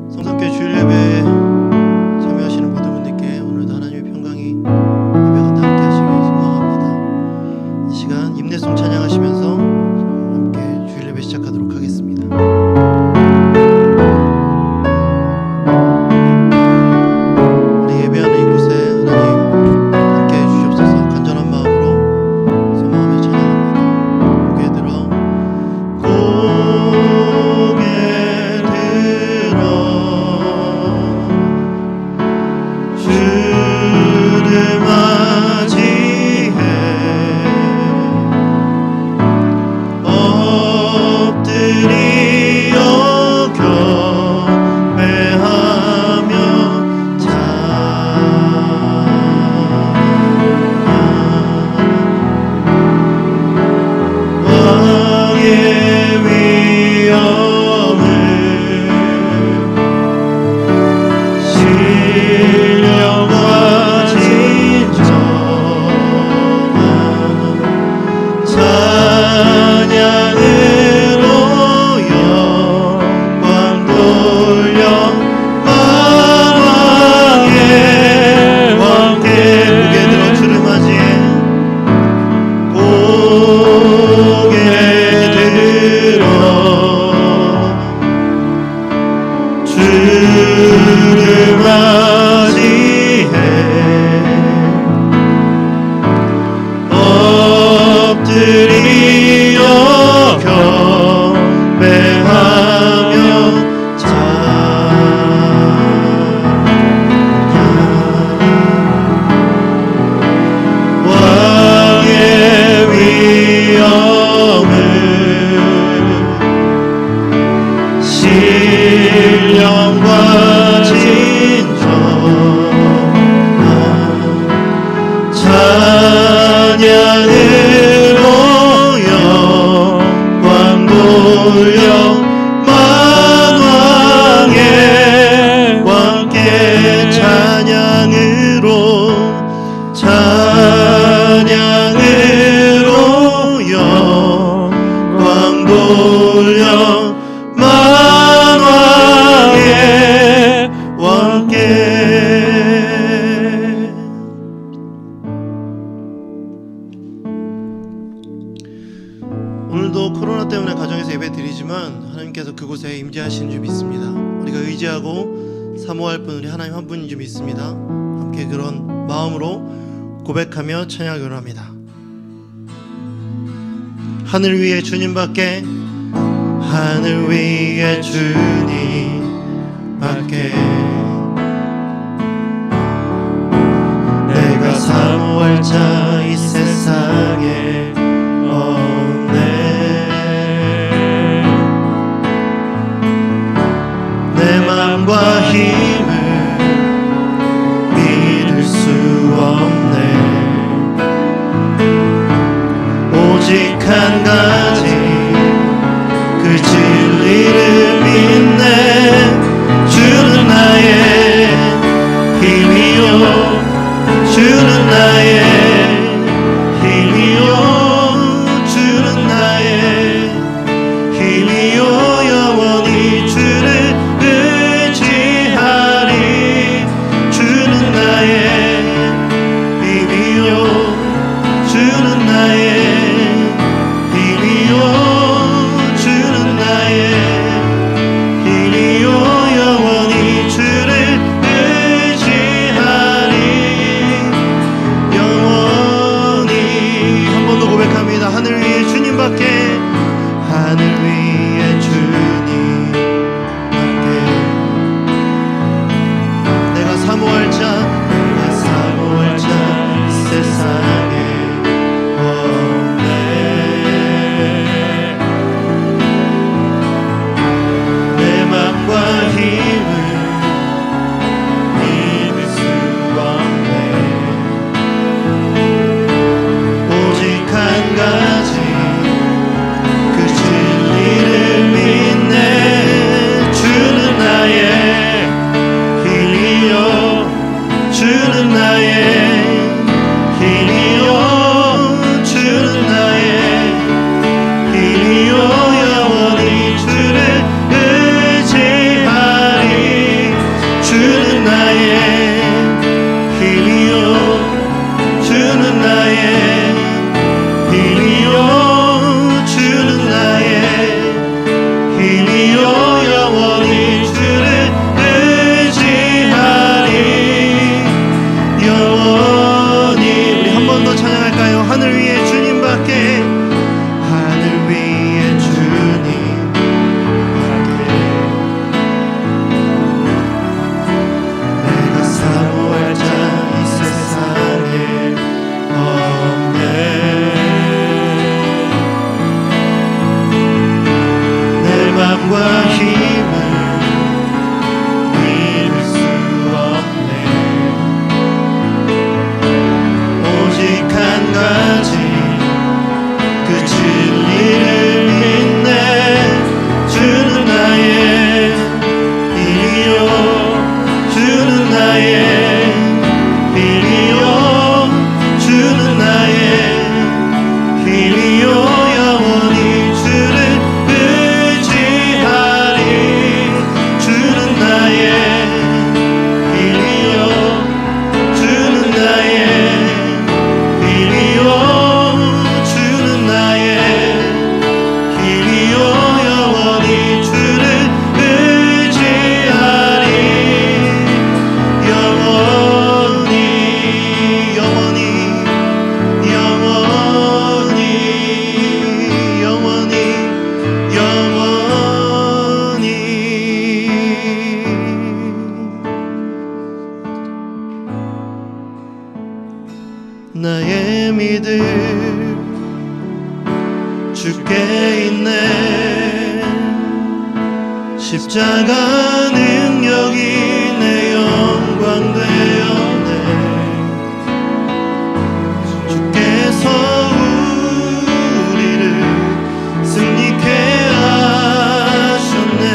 성산교회 주일 예배에 참여하시는 모든 분들께 오늘도 하나님의 평강이 예배가 함께 하시길 소망합니다. 이 시간 임내송 찬양하시면서 함께 주일 예배 시작하도록 하겠습니다. 우리 예배하는 이곳에 하나님 함께 해주시옵소서. 간절한 마음으로 소망하며 찬양합니다. 고개 들어 주를 맞이해 엎드리어 경배하며 왕의 위엄을 신령과 진정한 찬양으로 영광 돌려 만왕의 왕께 고개 들어 주를 맞이해 고개 들어 주를 맞이해 엎드리어 경배하며 왕의 위엄을 신령과 진정한 찬양으로 영광 돌려 만왕의 왕께 찬양으로 영광 돌려 만왕의 왕께. 오늘도 코로나 때문에 가정에서 예배 드리지만 하나님께서 그곳에 임재하시는 줄 믿습니다. 우리가 의지하고 사모할 분 우리 하나님 한 분인 줄 믿습니다. 함께 그런 마음으로 고백하며 찬양을 합니다. 하늘 위에 주님밖에 하늘 위에 주님밖에 내가 사모할 자 이 세상에 없네. 내 맘과 힘을 믿을 수 없네. 오직 한 가지 그 진리를 믿네. 주는 나의 힘이요 주는 나의 힘이요 주는 나의 힘이요 영원히 주를 의지하리. 주는 나의 힘이요 주는 나의 힘이요 주는 나의 힘이요 영원히 주를 의지하리. 영원히 한 번 더 고백합니다. 하늘 위에 주님밖에 하늘 위에 주님밖에 내가 사모할 자 이 세상에 없네. 내 맘과 힘을 믿을 수 없네. 오직 한 가지 그 진리를 믿네. 주는 나의 힘이요 있네. 십자가 능력이 내 영광 되었네. 주께서 우리를 승리케 하셨네.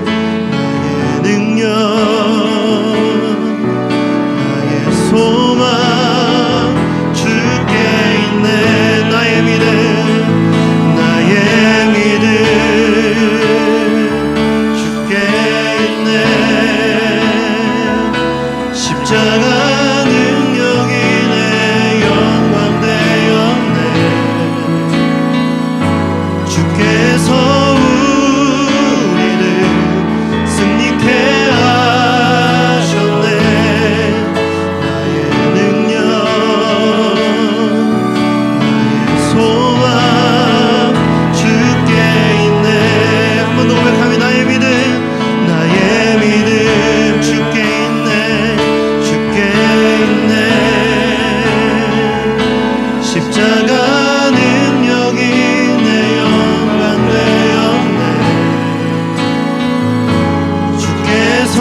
나의 능력, 나의 소망 주께 있네. 나의 믿음, 나의 믿음 주께 있네. 십자가 능력이 내 영광 되었네. 주께서 우리를 승리케 하셨네. 나의 능력, 나의 소망 주께 있네. 한 번 더 고백하며 나의 믿음, 나의 믿음 주께 있네. 주께 있네. 십자가 능력이 내 영광 되었네. 주께서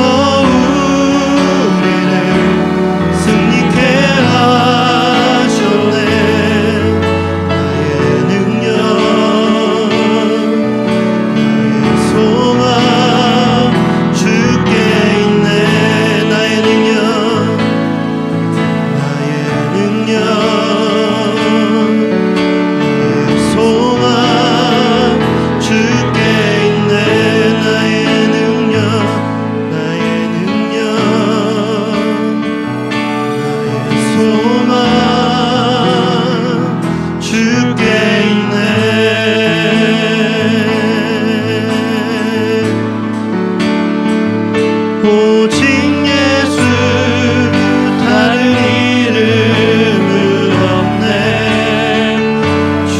우리를 승리케 하셨네. 나의 능력, 나의 소망 주께 있네. 나의 능력, 나의 능력, 나의 소망 주께 있네. 나의 능력, 나의 능력, 나의 소망 주께 있네. 오직 예수 다른 이름은 없네. 주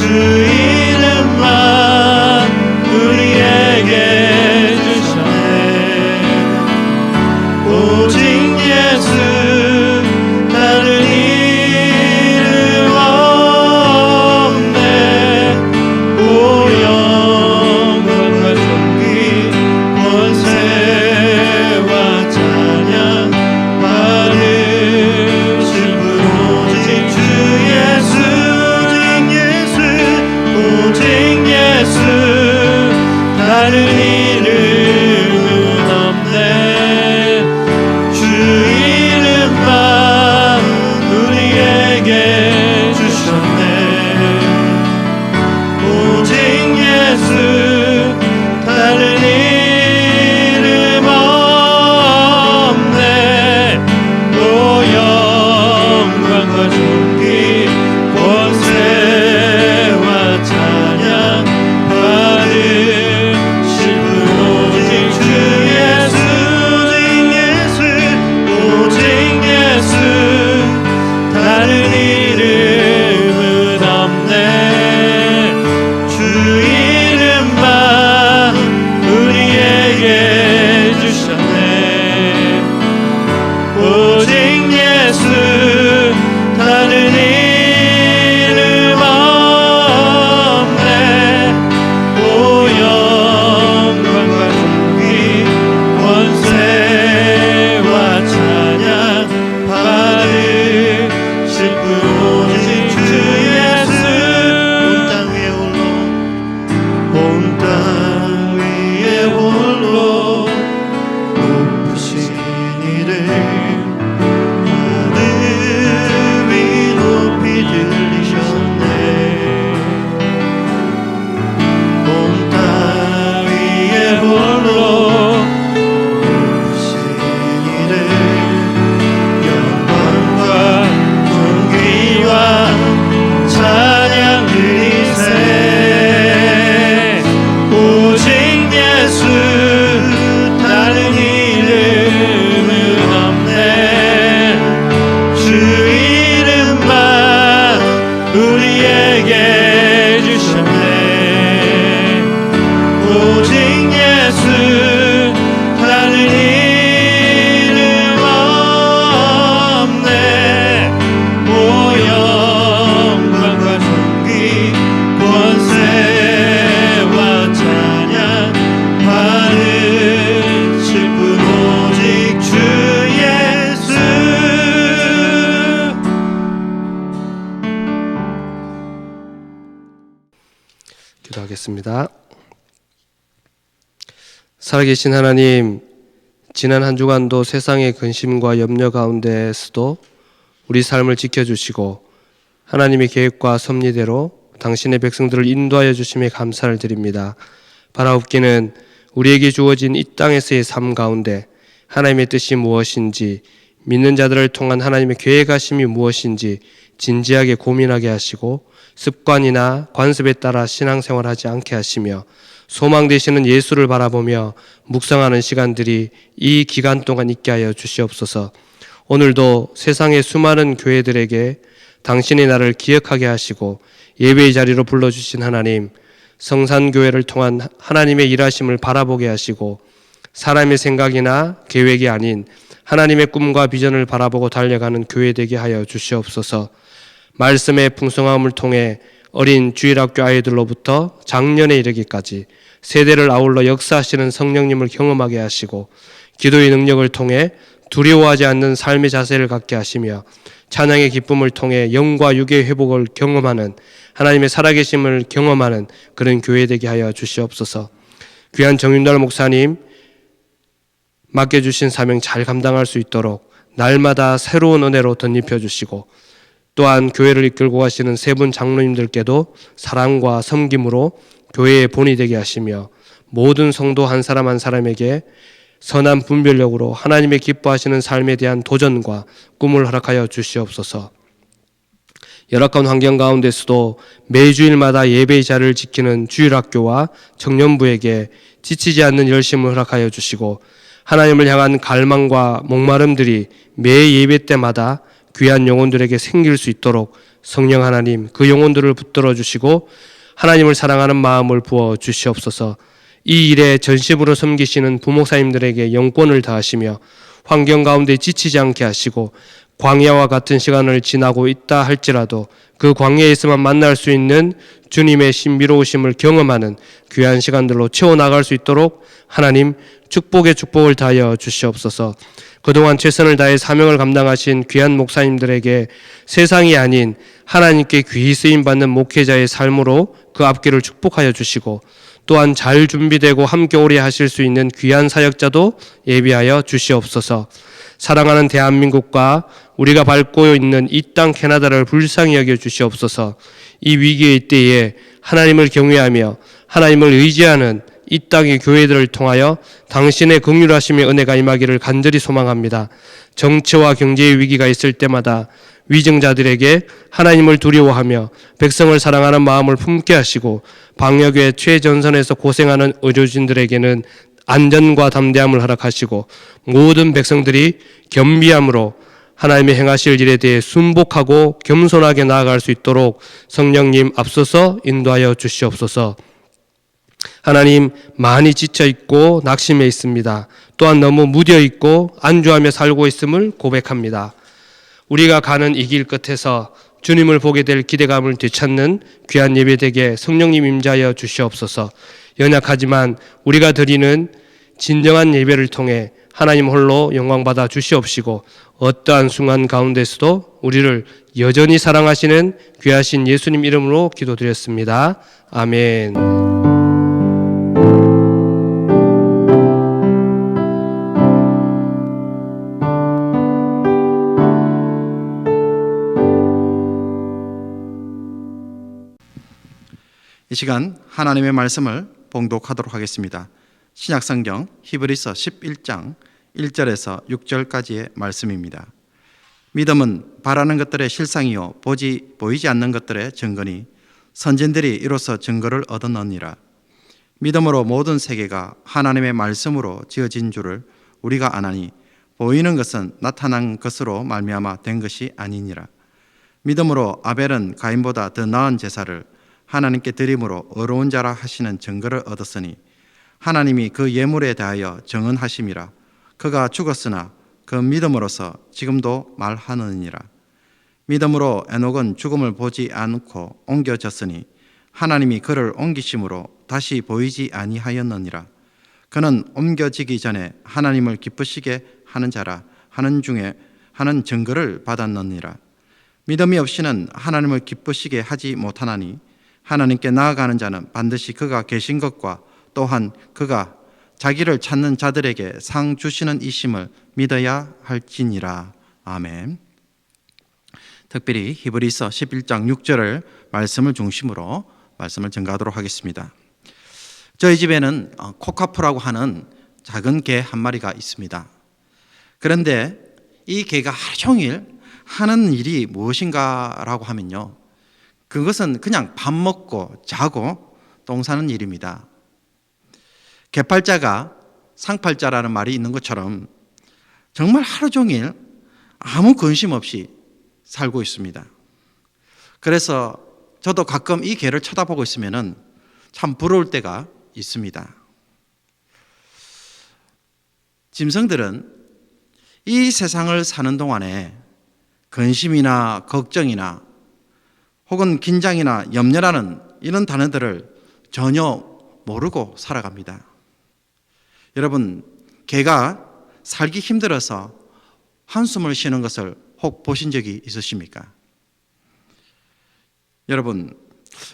이름만 우리에게 주셨네. 오직 예수 다른 이름 없네. 오 영광과 존귀 권세와 찬양 받으실 분 오직 주 예수. 오직 예수 다른 이름은 없네. 주 이름만 우리에게 주셨네. 오직 예수 다른 이름 없네. 오 영광과 존귀 권세와 찬양 받으실 분 오직 주 예수. 오직 예수 다른 이름은 없네. 주 이름만 기도하겠습니다. 살아계신 하나님, 지난 한 주간도 세상의 근심과 염려 가운데에서도 우리 삶을 지켜주시고 하나님의 계획과 섭리대로 당신의 백성들을 인도하여 주심에 감사를 드립니다. 바라옵기는 우리에게 주어진 이 땅에서의 삶 가운데 하나님의 뜻이 무엇인지, 믿는 자들을 통한 하나님의 계획하심이 무엇인지 진지하게 고민하게 하시고 습관이나 관습에 따라 신앙생활하지 않게 하시며 소망 되시는 예수를 바라보며 묵상하는 시간들이 이 기간 동안 있게 하여 주시옵소서. 오늘도 세상의 수많은 교회들에게 당신의 나를 기억하게 하시고 예배의 자리로 불러주신 하나님, 성산교회를 통한 하나님의 일하심을 바라보게 하시고 사람의 생각이나 계획이 아닌 하나님의 꿈과 비전을 바라보고 달려가는 교회 되게 하여 주시옵소서. 말씀의 풍성함을 통해 어린 주일학교 아이들로부터 장년에 이르기까지 세대를 아울러 역사하시는 성령님을 경험하게 하시고 기도의 능력을 통해 두려워하지 않는 삶의 자세를 갖게 하시며 찬양의 기쁨을 통해 영과 육의 회복을 경험하는 하나님의 살아계심을 경험하는 그런 교회 되게 하여 주시옵소서. 귀한 정윤달 목사님 맡겨주신 사명 잘 감당할 수 있도록 날마다 새로운 은혜로 덧입혀 주시고 또한 교회를 이끌고 가시는 세 분 장로님들께도 사랑과 섬김으로 교회의 본이 되게 하시며 모든 성도 한 사람 한 사람에게 선한 분별력으로 하나님의 기뻐하시는 삶에 대한 도전과 꿈을 허락하여 주시옵소서. 열악한 환경 가운데서도 매주일마다 예배의 자리를 지키는 주일학교와 청년부에게 지치지 않는 열심을 허락하여 주시고 하나님을 향한 갈망과 목마름들이 매 예배 때마다 귀한 영혼들에게 생길 수 있도록 성령 하나님 그 영혼들을 붙들어 주시고 하나님을 사랑하는 마음을 부어 주시옵소서. 이 일에 전심으로 섬기시는 부목사님들에게 영권을 다하시며 환경 가운데 지치지 않게 하시고 광야와 같은 시간을 지나고 있다 할지라도 그 광야에서만 만날 수 있는 주님의 신비로우심을 경험하는 귀한 시간들로 채워나갈 수 있도록 하나님 축복의 축복을 다하여 주시옵소서. 그동안 최선을 다해 사명을 감당하신 귀한 목사님들에게 세상이 아닌 하나님께 귀히 쓰임받는 목회자의 삶으로 그 앞길을 축복하여 주시고 또한 잘 준비되고 함께 오래 하실 수 있는 귀한 사역자도 예비하여 주시옵소서. 사랑하는 대한민국과 우리가 밟고 있는 이 땅 캐나다를 불쌍히 여겨 주시옵소서. 이 위기의 때에 하나님을 경외하며 하나님을 의지하는 이 땅의 교회들을 통하여 당신의 긍휼하심의 은혜가 임하기를 간절히 소망합니다. 정치와 경제의 위기가 있을 때마다 위정자들에게 하나님을 두려워하며 백성을 사랑하는 마음을 품게 하시고 방역의 최전선에서 고생하는 의료진들에게는 안전과 담대함을 허락하시고 모든 백성들이 겸비함으로 하나님의 행하실 일에 대해 순복하고 겸손하게 나아갈 수 있도록 성령님 앞서서 인도하여 주시옵소서. 하나님, 많이 지쳐있고 낙심해 있습니다. 또한 너무 무뎌있고 안주하며 살고 있음을 고백합니다. 우리가 가는 이 길 끝에서 주님을 보게 될 기대감을 되찾는 귀한 예배되게 성령님 임재하여 주시옵소서. 연약하지만 우리가 드리는 진정한 예배를 통해 하나님 홀로 영광받아 주시옵시고 어떠한 순간 가운데서도 우리를 여전히 사랑하시는 귀하신 예수님 이름으로 기도드렸습니다. 아멘. 이 시간 하나님의 말씀을 봉독하도록 하겠습니다. 신약성경 히브리서 11장 1절에서 6절까지의 말씀입니다. 믿음은 바라는 것들의 실상이요 보이지 않는 것들의 증거니 선진들이 이로써 증거를 얻었느니라. 믿음으로 모든 세계가 하나님의 말씀으로 지어진 줄을 우리가 아나니 보이는 것은 나타난 것으로 말미암아 된 것이 아니니라. 믿음으로 아벨은 가인보다 더 나은 제사를 하나님께 드림으로 의로운 자라 하시는 증거를 얻었으니 하나님이 그 예물에 대하여 정언하심이라. 그가 죽었으나 그 믿음으로서 지금도 말하느니라. 믿음으로 에녹은 죽음을 보지 않고 옮겨졌으니 하나님이 그를 옮기심으로 다시 보이지 아니하였느니라. 그는 옮겨지기 전에 하나님을 기쁘시게 하는 자라 하는 중에 하는 증거를 받았느니라. 믿음이 없이는 하나님을 기쁘시게 하지 못하나니 하나님께 나아가는 자는 반드시 그가 계신 것과 또한 그가 자기를 찾는 자들에게 상 주시는 이심을 믿어야 할지니라. 아멘. 특별히 히브리서 11장 6절을 말씀을 중심으로 말씀을 전가하도록 하겠습니다. 저희 집에는 코카푸라고 하는 작은 개 한 마리가 있습니다. 그런데 이 개가 하루 종일 하는 일이 무엇인가라고 하면요, 그것은 그냥 밥 먹고 자고 똥 싸는 일입니다. 개팔자가 상팔자라는 말이 있는 것처럼 정말 하루 종일 아무 근심 없이 살고 있습니다. 그래서 저도 가끔 이 개를 쳐다보고 있으면 참 부러울 때가 있습니다. 짐승들은 이 세상을 사는 동안에 근심이나 걱정이나 혹은 긴장이나 염려라는 이런 단어들을 전혀 모르고 살아갑니다. 여러분, 개가 살기 힘들어서 한숨을 쉬는 것을 혹 보신 적이 있으십니까? 여러분,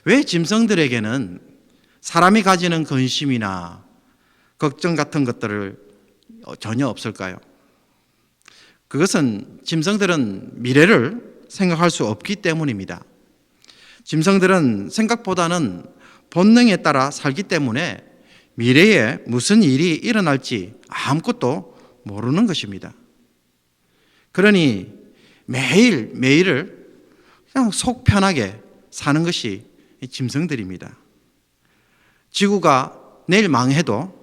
왜 짐승들에게는 사람이 가지는 근심이나 걱정 같은 것들을 전혀 없을까요? 그것은 짐승들은 미래를 생각할 수 없기 때문입니다. 짐승들은 생각보다는 본능에 따라 살기 때문에 미래에 무슨 일이 일어날지 아무것도 모르는 것입니다. 그러니 매일매일을 그냥 속 편하게 사는 것이 짐승들입니다. 지구가 내일 망해도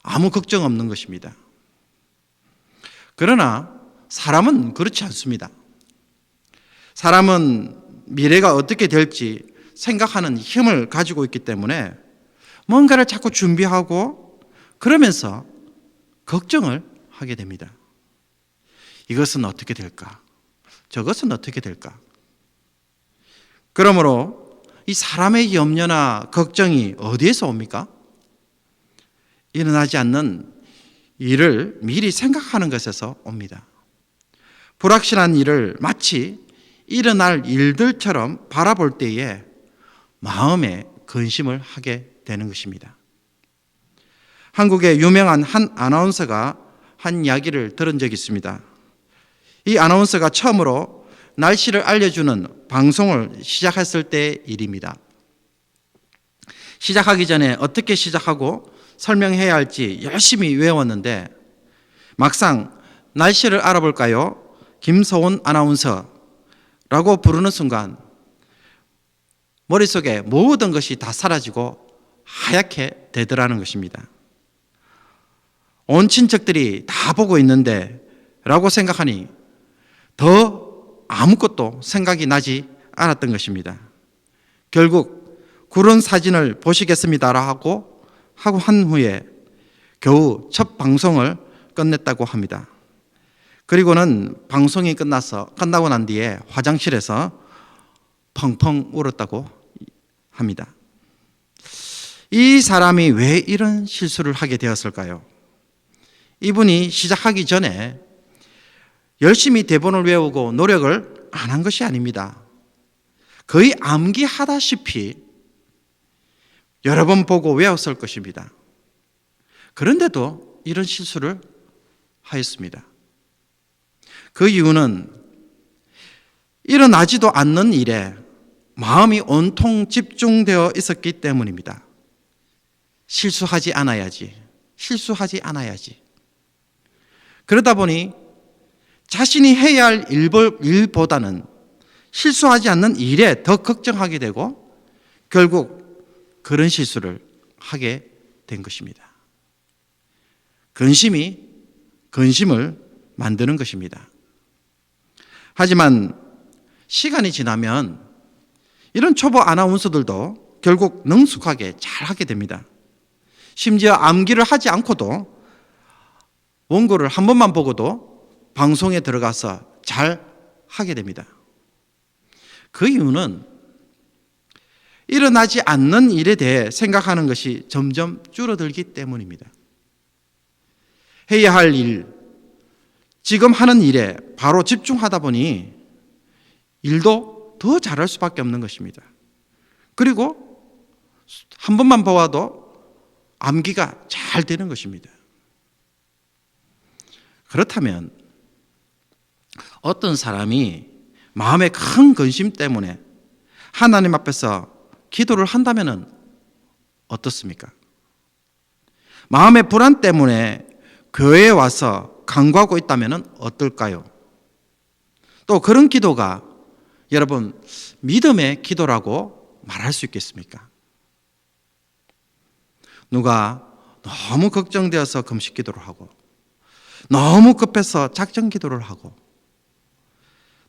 아무 걱정 없는 것입니다. 그러나 사람은 그렇지 않습니다. 사람은 미래가 어떻게 될지 생각하는 힘을 가지고 있기 때문에 뭔가를 자꾸 준비하고 그러면서 걱정을 하게 됩니다. 이것은 어떻게 될까? 저것은 어떻게 될까? 그러므로 이 사람의 염려나 걱정이 어디에서 옵니까? 일어나지 않는 일을 미리 생각하는 것에서 옵니다. 불확실한 일을 마치 일어날 일들처럼 바라볼 때에 마음에 근심을 하게 되는 것입니다. 한국의 유명한 한 아나운서가 한 이야기를 들은 적이 있습니다. 이 아나운서가 처음으로 날씨를 알려주는 방송을 시작했을 때의 일입니다. 시작하기 전에 어떻게 시작하고 설명해야 할지 열심히 외웠는데 막상 날씨를 알아볼까요? 김소은 아나운서라고 부르는 순간 머릿속에 모든 것이 다 사라지고 하얗게 되더라는 것입니다. 온 친척들이 다 보고 있는데 라고 생각하니 더 아무것도 생각이 나지 않았던 것입니다. 결국 그런 사진을 보시겠습니다라고 하고 한 후에 겨우 첫 방송을 끝냈다고 합니다. 그리고는 방송이 끝나고 난 뒤에 화장실에서 펑펑 울었다고 합니다. 이 사람이 왜 이런 실수를 하게 되었을까요? 이분이 시작하기 전에 열심히 대본을 외우고 노력을 안 한 것이 아닙니다. 거의 암기하다시피 여러 번 보고 외웠을 것입니다. 그런데도 이런 실수를 하였습니다. 그 이유는 일어나지도 않는 일에 마음이 온통 집중되어 있었기 때문입니다. 실수하지 않아야지. 그러다 보니 자신이 해야 할 일보다는 실수하지 않는 일에 더 걱정하게 되고 결국 그런 실수를 하게 된 것입니다. 근심이 근심을 만드는 것입니다. 하지만 시간이 지나면 이런 초보 아나운서들도 결국 능숙하게 잘하게 됩니다. 심지어 암기를 하지 않고도 원고를 한 번만 보고도 방송에 들어가서 잘 하게 됩니다. 그 이유는 일어나지 않는 일에 대해 생각하는 것이 점점 줄어들기 때문입니다. 해야 할 일, 지금 하는 일에 바로 집중하다 보니 일도 더 잘할 수밖에 없는 것입니다. 그리고 한 번만 보아도 암기가 잘 되는 것입니다. 그렇다면 어떤 사람이 마음의 큰 근심 때문에 하나님 앞에서 기도를 한다면 어떻습니까? 마음의 불안 때문에 교회에 와서 간구하고 있다면 어떨까요? 또 그런 기도가 여러분 믿음의 기도라고 말할 수 있겠습니까? 누가 너무 걱정되어서 금식 기도를 하고 너무 급해서 작정 기도를 하고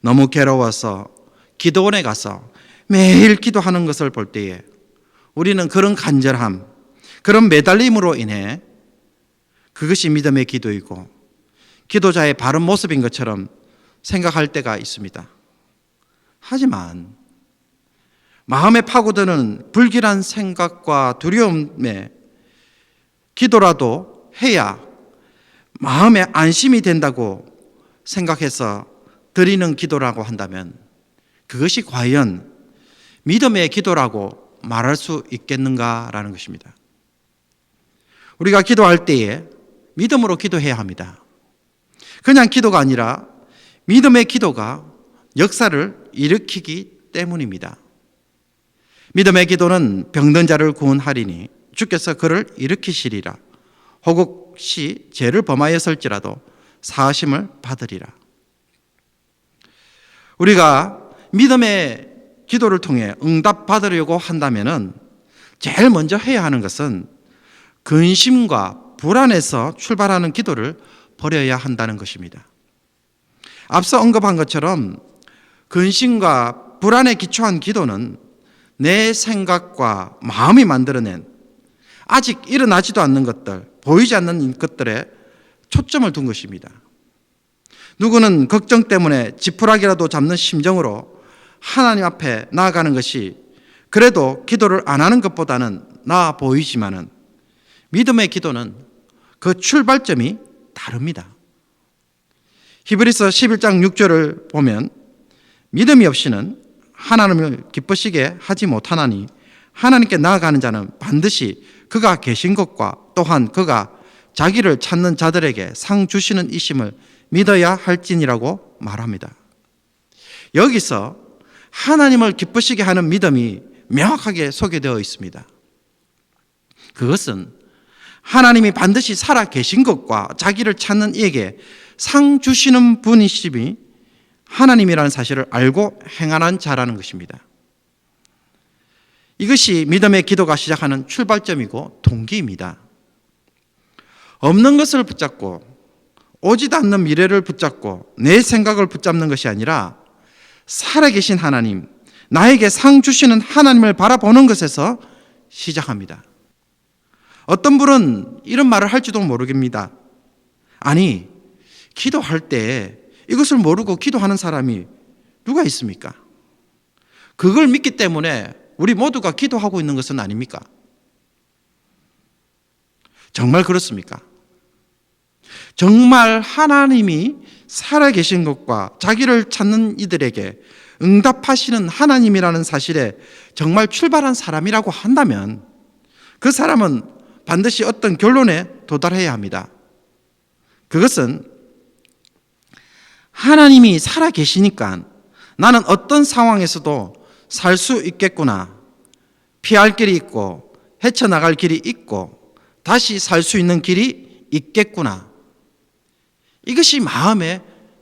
너무 괴로워서 기도원에 가서 매일 기도하는 것을 볼 때에 우리는 그런 간절함, 그런 매달림으로 인해 그것이 믿음의 기도이고 기도자의 바른 모습인 것처럼 생각할 때가 있습니다. 하지만 마음에 파고드는 불길한 생각과 두려움에 기도라도 해야 마음에 안심이 된다고 생각해서 드리는 기도라고 한다면 그것이 과연 믿음의 기도라고 말할 수 있겠는가라는 것입니다. 우리가 기도할 때에 믿음으로 기도해야 합니다. 그냥 기도가 아니라 믿음의 기도가 역사를 일으키기 때문입니다. 믿음의 기도는 병든 자를 구원하리니 주께서 그를 일으키시리라. 혹시 죄를 범하였을지라도 사하심을 받으리라. 우리가 믿음의 기도를 통해 응답받으려고 한다면 제일 먼저 해야 하는 것은 근심과 불안에서 출발하는 기도를 버려야 한다는 것입니다. 앞서 언급한 것처럼 근심과 불안에 기초한 기도는 내 생각과 마음이 만들어낸 아직 일어나지도 않는 것들, 보이지 않는 것들에 초점을 둔 것입니다. 누구는 걱정 때문에 지푸라기라도 잡는 심정으로 하나님 앞에 나아가는 것이 그래도 기도를 안 하는 것보다는 나아 보이지만은 믿음의 기도는 그 출발점이 다릅니다. 히브리서 11장 6절을 보면 믿음이 없이는 하나님을 기쁘시게 하지 못하나니 하나님께 나아가는 자는 반드시 그가 계신 것과 또한 그가 자기를 찾는 자들에게 상 주시는 이심을 믿어야 할지니라고 말합니다. 여기서 하나님을 기쁘시게 하는 믿음이 명확하게 소개되어 있습니다. 그것은 하나님이 반드시 살아 계신 것과 자기를 찾는 이에게 상 주시는 분이심이 하나님이라는 사실을 알고 행하는 자라는 것입니다. 이것이 믿음의 기도가 시작하는 출발점이고 동기입니다. 없는 것을 붙잡고 오지도 않는 미래를 붙잡고 내 생각을 붙잡는 것이 아니라 살아계신 하나님, 나에게 상 주시는 하나님을 바라보는 것에서 시작합니다. 어떤 분은 이런 말을 할지도 모르겠습니다. 아니, 기도할 때 이것을 모르고 기도하는 사람이 누가 있습니까? 그걸 믿기 때문에 우리 모두가 기도하고 있는 것은 아닙니까? 정말 그렇습니까? 정말 하나님이 살아계신 것과 자기를 찾는 이들에게 응답하시는 하나님이라는 사실에 정말 출발한 사람이라고 한다면 그 사람은 반드시 어떤 결론에 도달해야 합니다. 그것은 하나님이 살아계시니까 나는 어떤 상황에서도 살 수 있겠구나. 피할 길이 있고 헤쳐나갈 길이 있고 다시 살 수 있는 길이 있겠구나. 이것이 마음에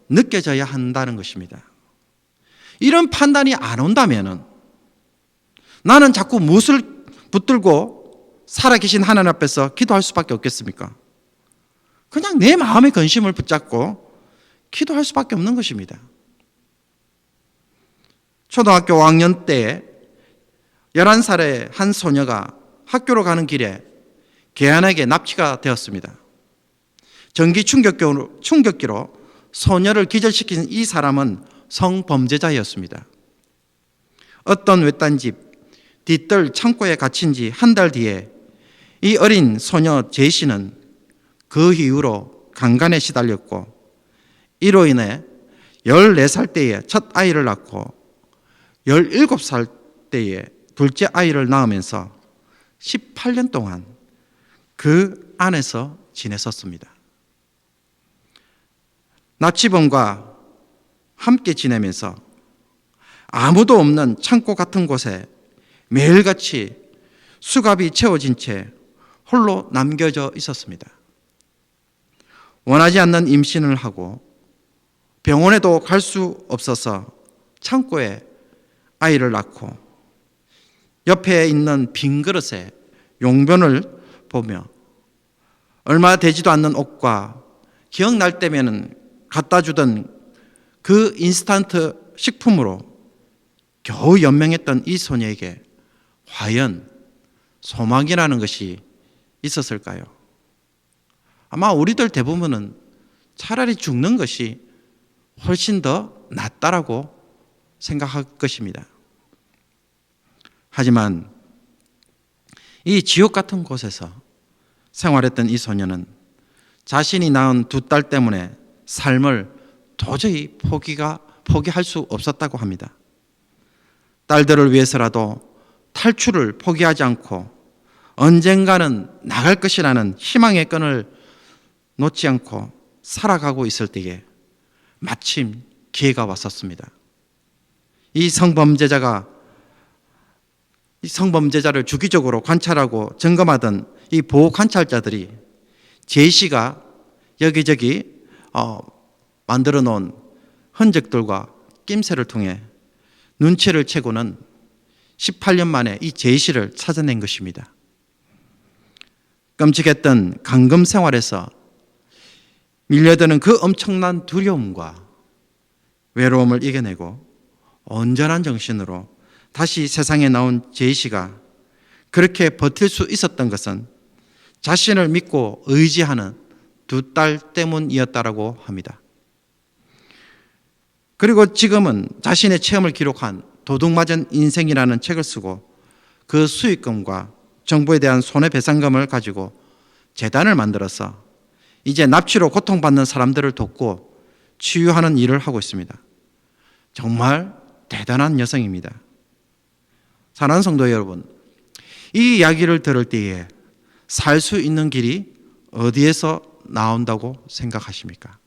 느껴져야 한다는 것입니다. 이런 판단이 안 온다면 나는 자꾸 무엇을 붙들고 살아계신 하나님 앞에서 기도할 수밖에 없겠습니까? 그냥 내 마음의 근심을 붙잡고 기도할 수밖에 없는 것입니다. 초등학교 5학년 때 11살의 한 소녀가 학교로 가는 길에 개안에게 납치가 되었습니다. 전기 충격기로 소녀를 기절시킨 이 사람은 성범죄자였습니다. 어떤 외딴 집 뒤뜰 창고에 갇힌 지 한 달 뒤에 이 어린 소녀 제시는 그 이후로 강간에 시달렸고 이로 인해 14살 때에 첫 아이를 낳고 17살 때에 둘째 아이를 낳으면서 18년 동안 그 안에서 지냈었습니다. 나치범과 함께 지내면서 아무도 없는 창고 같은 곳에 매일같이 수갑이 채워진 채 홀로 남겨져 있었습니다. 원하지 않는 임신을 하고 병원에도 갈 수 없어서 창고에 아이를 낳고 옆에 있는 빈 그릇에 용변을 보며 얼마 되지도 않는 옷과 기억날 때면은 갖다 주던 그 인스턴트 식품으로 겨우 연명했던 이 소녀에게 과연 소망이라는 것이 있었을까요? 아마 우리들 대부분은 차라리 죽는 것이 훨씬 더 낫다라고 생각할 것입니다. 하지만 이 지옥 같은 곳에서 생활했던 이 소녀는 자신이 낳은 두 딸 때문에 삶을 도저히 포기할 수 없었다고 합니다. 딸들을 위해서라도 탈출을 포기하지 않고 언젠가는 나갈 것이라는 희망의 끈을 놓지 않고 살아가고 있을 때에 마침 기회가 왔었습니다. 이 성범죄자를 주기적으로 관찰하고 점검하던 이 보호 관찰자들이 제시가 여기저기 만들어 놓은 흔적들과 낌새를 통해 눈치를 채고는 18년 만에 이 제시를 찾아낸 것입니다. 끔찍했던 감금 생활에서 밀려드는 그 엄청난 두려움과 외로움을 이겨내고 온전한 정신으로 다시 세상에 나온 제시가 그렇게 버틸 수 있었던 것은 자신을 믿고 의지하는 두 딸 때문이었다라고 합니다. 그리고 지금은 자신의 체험을 기록한 도둑맞은 인생이라는 책을 쓰고 그 수익금과 정부에 대한 손해배상금을 가지고 재단을 만들어서 이제 납치로 고통받는 사람들을 돕고 치유하는 일을 하고 있습니다. 정말 대단한 여성입니다. 사랑하는 성도 여러분, 이 이야기를 들을 때에 살 수 있는 길이 어디에서 나온다고 생각하십니까?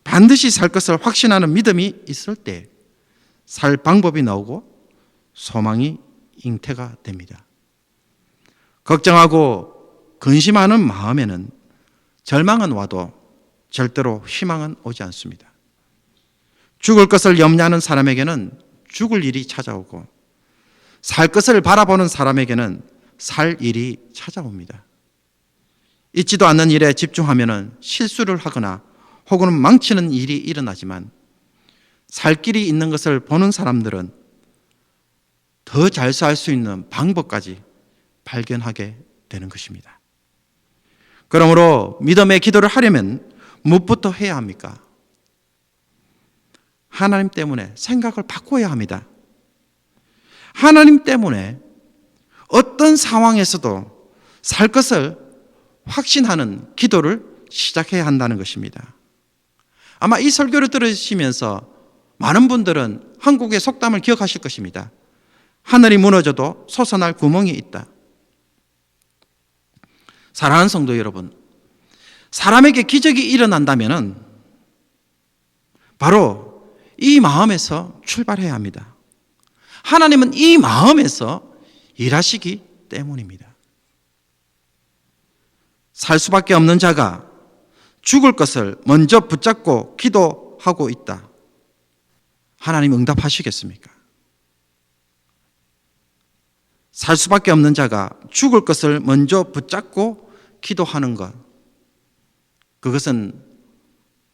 반드시 살 것을 확신하는 믿음이 있을 때 살 방법이 나오고 소망이 잉태가 됩니다. 걱정하고 근심하는 마음에는 절망은 와도 절대로 희망은 오지 않습니다. 죽을 것을 염려하는 사람에게는 죽을 일이 찾아오고 살 것을 바라보는 사람에게는 살 일이 찾아옵니다. 있지도 않는 일에 집중하면 실수를 하거나 혹은 망치는 일이 일어나지만 살 길이 있는 것을 보는 사람들은 더 잘 살 수 있는 방법까지 발견하게 되는 것입니다. 그러므로 믿음의 기도를 하려면 무엇부터 해야 합니까? 하나님 때문에 생각을 바꿔야 합니다. 하나님 때문에 어떤 상황에서도 살 것을 확신하는 기도를 시작해야 한다는 것입니다. 아마 이 설교를 들으시면서 많은 분들은 한국의 속담을 기억하실 것입니다. 하늘이 무너져도 솟아날 구멍이 있다. 사랑하는 성도 여러분, 사람에게 기적이 일어난다면 바로 이 마음에서 출발해야 합니다. 하나님은 이 마음에서 일하시기 때문입니다. 살 수밖에 없는 자가 죽을 것을 먼저 붙잡고 기도하고 있다. 하나님 응답하시겠습니까? 살 수밖에 없는 자가 죽을 것을 먼저 붙잡고 기도하는 것, 그것은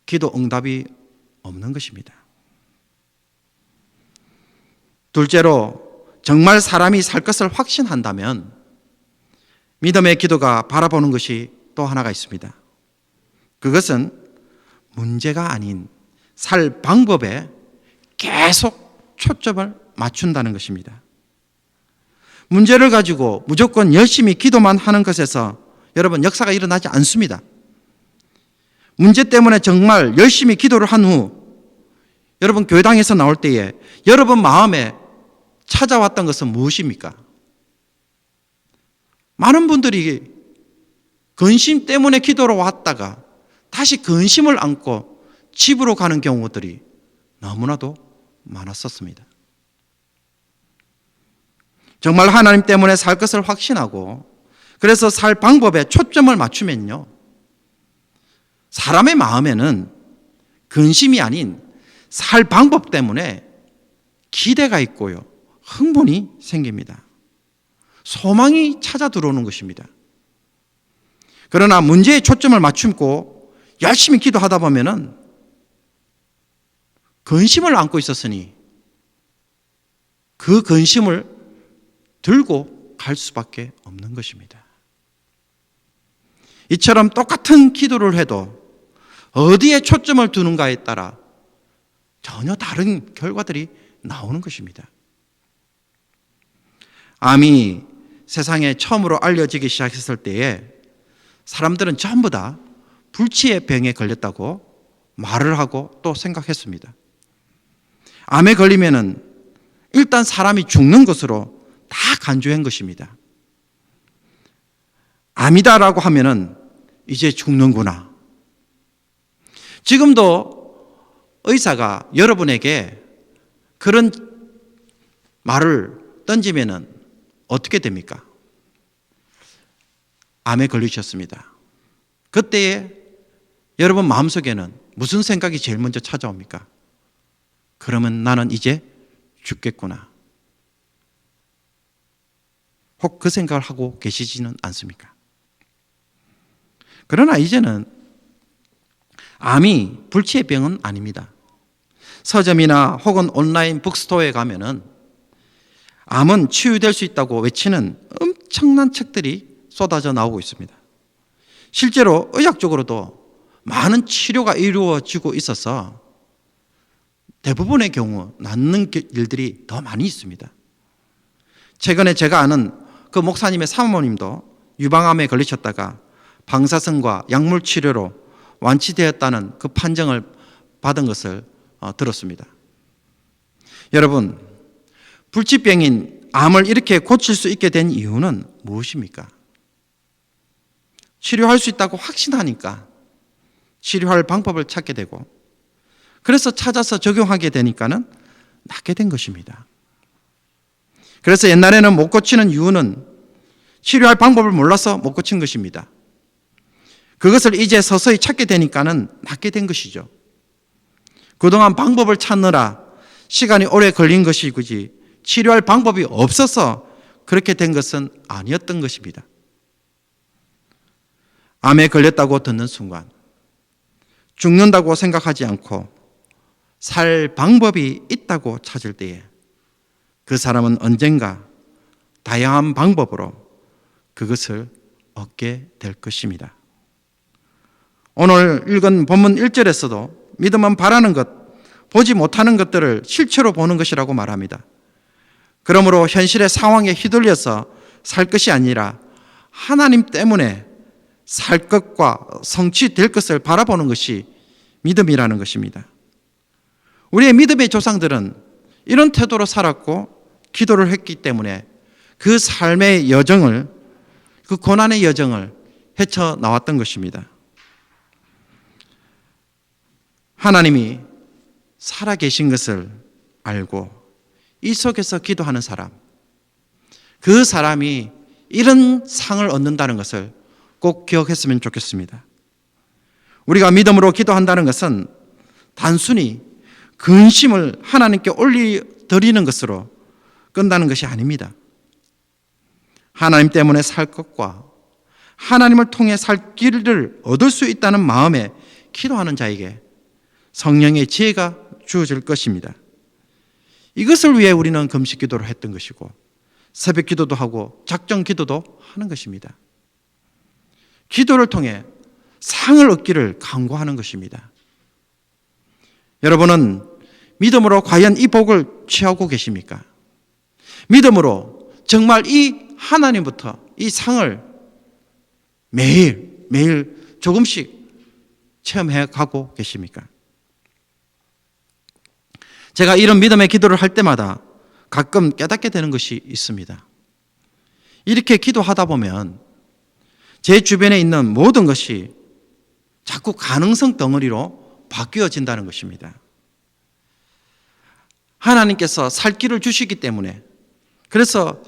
기도 응답이 없는 것입니다. 둘째로, 정말 사람이 살 것을 확신한다면 믿음의 기도가 바라보는 것이 또 하나가 있습니다. 그것은 문제가 아닌 살 방법에 계속 초점을 맞춘다는 것입니다. 문제를 가지고 무조건 열심히 기도만 하는 것에서 여러분 역사가 일어나지 않습니다. 문제 때문에 정말 열심히 기도를 한 후 여러분 교회당에서 나올 때에 여러분 마음에 찾아왔던 것은 무엇입니까? 많은 분들이 근심 때문에 기도로 왔다가 다시 근심을 안고 집으로 가는 경우들이 너무나도 많았었습니다. 정말 하나님 때문에 살 것을 확신하고 그래서 살 방법에 초점을 맞추면요, 사람의 마음에는 근심이 아닌 살 방법 때문에 기대가 있고요, 흥분이 생깁니다. 소망이 찾아 들어오는 것입니다. 그러나 문제에 초점을 맞추고 열심히 기도하다 보면은 근심을 안고 있었으니 그 근심을 들고 갈 수밖에 없는 것입니다. 이처럼 똑같은 기도를 해도 어디에 초점을 두는가에 따라 전혀 다른 결과들이 나오는 것입니다. 암이 세상에 처음으로 알려지기 시작했을 때에 사람들은 전부 다 불치의 병에 걸렸다고 말을 하고 또 생각했습니다. 암에 걸리면은 일단 사람이 죽는 것으로 다 간주한 것입니다. 암이다라고 하면은 이제 죽는구나. 지금도 의사가 여러분에게 그런 말을 던지면은 어떻게 됩니까? 암에 걸리셨습니다. 그때에 여러분 마음속에는 무슨 생각이 제일 먼저 찾아옵니까? 그러면 나는 이제 죽겠구나. 혹 그 생각을 하고 계시지는 않습니까? 그러나 이제는 암이 불치의 병은 아닙니다. 서점이나 혹은 온라인 북스토어에 가면은 암은 치유될 수 있다고 외치는 엄청난 책들이 쏟아져 나오고 있습니다. 실제로 의학적으로도 많은 치료가 이루어지고 있어서 대부분의 경우 낫는 일들이 더 많이 있습니다. 최근에 제가 아는 그 목사님의 사모님도 유방암에 걸리셨다가 방사선과 약물 치료로 완치되었다는 그 판정을 받은 것을 들었습니다. 여러분, 불치병인 암을 이렇게 고칠 수 있게 된 이유는 무엇입니까? 치료할 수 있다고 확신하니까 치료할 방법을 찾게 되고 그래서 찾아서 적용하게 되니까는 낫게 된 것입니다. 그래서 옛날에는 못 고치는 이유는 치료할 방법을 몰라서 못 고친 것입니다. 그것을 이제 서서히 찾게 되니까는 낫게 된 것이죠. 그동안 방법을 찾느라 시간이 오래 걸린 것이지 치료할 방법이 없어서 그렇게 된 것은 아니었던 것입니다. 암에 걸렸다고 듣는 순간 죽는다고 생각하지 않고 살 방법이 있다고 찾을 때에 그 사람은 언젠가 다양한 방법으로 그것을 얻게 될 것입니다. 오늘 읽은 본문 1절에서도 믿음은 바라는 것, 보지 못하는 것들을 실체로 보는 것이라고 말합니다. 그러므로 현실의 상황에 휘둘려서 살 것이 아니라 하나님 때문에 살 것과 성취될 것을 바라보는 것이 믿음이라는 것입니다. 우리의 믿음의 조상들은 이런 태도로 살았고 기도를 했기 때문에 그 삶의 여정을, 그 고난의 여정을 헤쳐나왔던 것입니다. 하나님이 살아계신 것을 알고 이 속에서 기도하는 사람, 그 사람이 이런 상을 얻는다는 것을 꼭 기억했으면 좋겠습니다. 우리가 믿음으로 기도한다는 것은 단순히 근심을 하나님께 올려드리는 것으로 끝나는 것이 아닙니다. 하나님 때문에 살 것과 하나님을 통해 살 길을 얻을 수 있다는 마음에 기도하는 자에게 성령의 지혜가 주어질 것입니다. 이것을 위해 우리는 금식 기도를 했던 것이고 새벽 기도도 하고 작정 기도도 하는 것입니다. 기도를 통해 상을 얻기를 간구하는 것입니다. 여러분은 믿음으로 과연 이 복을 취하고 계십니까? 믿음으로 정말 이 하나님부터 이 상을 매일 조금씩 체험해 가고 계십니까? 제가 이런 믿음의 기도를 할 때마다 가끔 깨닫게 되는 것이 있습니다. 이렇게 기도하다 보면 제 주변에 있는 모든 것이 자꾸 가능성 덩어리로 바뀌어진다는 것입니다. 하나님께서 살 길을 주시기 때문에, 그래서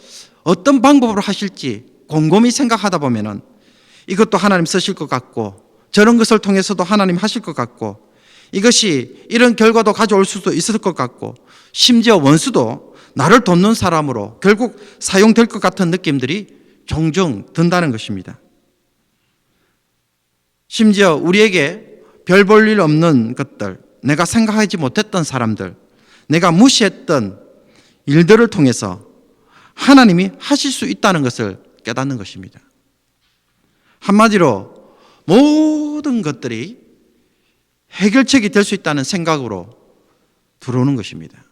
어떤 방법으로 하실지 곰곰이 생각하다 보면은 이것도 하나님 쓰실 것 같고, 저런 것을 통해서도 하나님 하실 것 같고, 이것이 이런 결과도 가져올 수도 있을 것 같고, 심지어 원수도 나를 돕는 사람으로 결국 사용될 것 같은 느낌들이 종종 든다는 것입니다. 심지어 우리에게 별 볼 일 없는 것들, 내가 생각하지 못했던 사람들, 내가 무시했던 일들을 통해서 하나님이 하실 수 있다는 것을 깨닫는 것입니다. 한마디로 모든 것들이 해결책이 될 수 있다는 생각으로 들어오는 것입니다.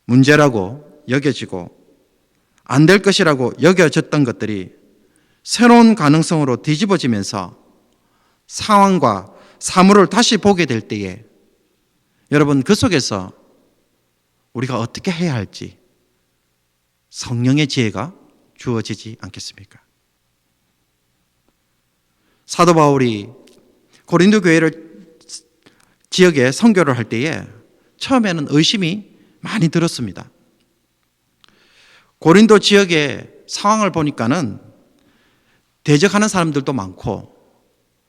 문제라고 여겨지고 안 될 것이라고 여겨졌던 것들이 새로운 가능성으로 뒤집어지면서 상황과 사물을 다시 보게 될 때에 여러분, 그 속에서 우리가 어떻게 해야 할지 성령의 지혜가 주어지지 않겠습니까? 사도 바울이 고린도 교회를 지역에 선교를 할 때에 처음에는 의심이 많이 들었습니다. 고린도 지역의 상황을 보니까는 대적하는 사람들도 많고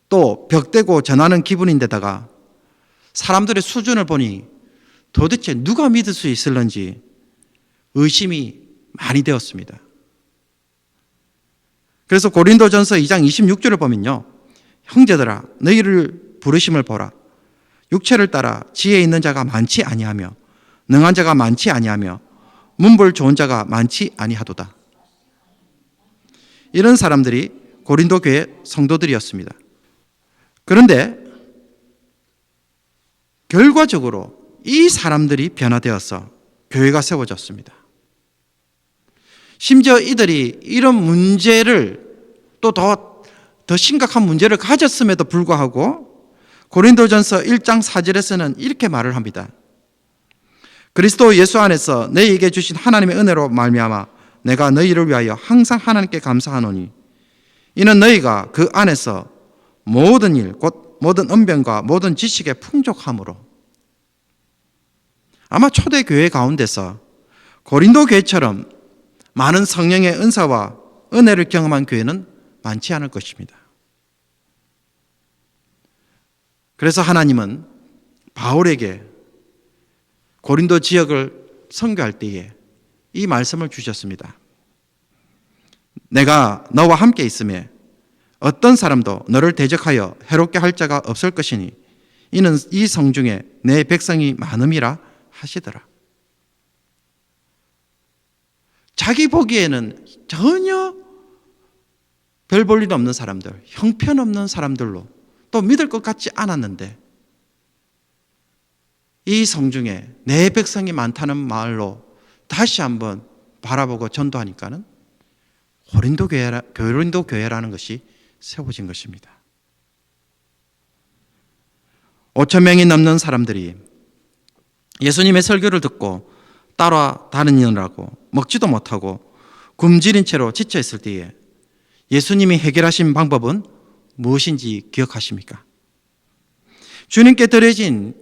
또 벽대고 전하는 기분인데다가 사람들의 수준을 보니 도대체 누가 믿을 수 있을런지 의심이 많이 되었습니다. 그래서 고린도전서 2장 26절을 보면요, 형제들아 너희를 부르심을 보라. 육체를 따라 지혜 있는 자가 많지 아니하며 능한 자가 많지 아니하며 문벌 좋은 자가 많지 아니하도다. 이런 사람들이 고린도 교회 성도들이었습니다. 그런데 결과적으로 이 사람들이 변화되어서 교회가 세워졌습니다. 심지어 이들이 이런 문제를 또 더 심각한 문제를 가졌음에도 불구하고 고린도전서 1장 4절에서는 이렇게 말을 합니다. 그리스도 예수 안에서 너희에게 주신 하나님의 은혜로 말미암아 내가 너희를 위하여 항상 하나님께 감사하노니 이는 너희가 그 안에서 모든 일 곧 모든 언변과 모든 지식의 풍족함으로. 아마 초대 교회 가운데서 고린도 교회처럼 많은 성령의 은사와 은혜를 경험한 교회는 많지 않을 것입니다. 그래서 하나님은 바울에게 고린도 지역을 선교할 때에 이 말씀을 주셨습니다. 내가 너와 함께 있음에 어떤 사람도 너를 대적하여 해롭게 할 자가 없을 것이니 이는 이 성중에 내 백성이 많음이라 하시더라. 자기 보기에는 전혀 별 볼 일 없는 사람들, 형편없는 사람들로 또 믿을 것 같지 않았는데 이 성중에 내 백성이 많다는 말로 다시 한번 바라보고 전도하니까는 고린도 교회라는 것이 세워진 것입니다. 5,000명이 넘는 사람들이 예수님의 설교를 듣고 따라다니느라고 먹지도 못하고 굶주린 채로 지쳐 있을 때에 예수님이 해결하신 방법은 무엇인지 기억하십니까? 주님께 드려진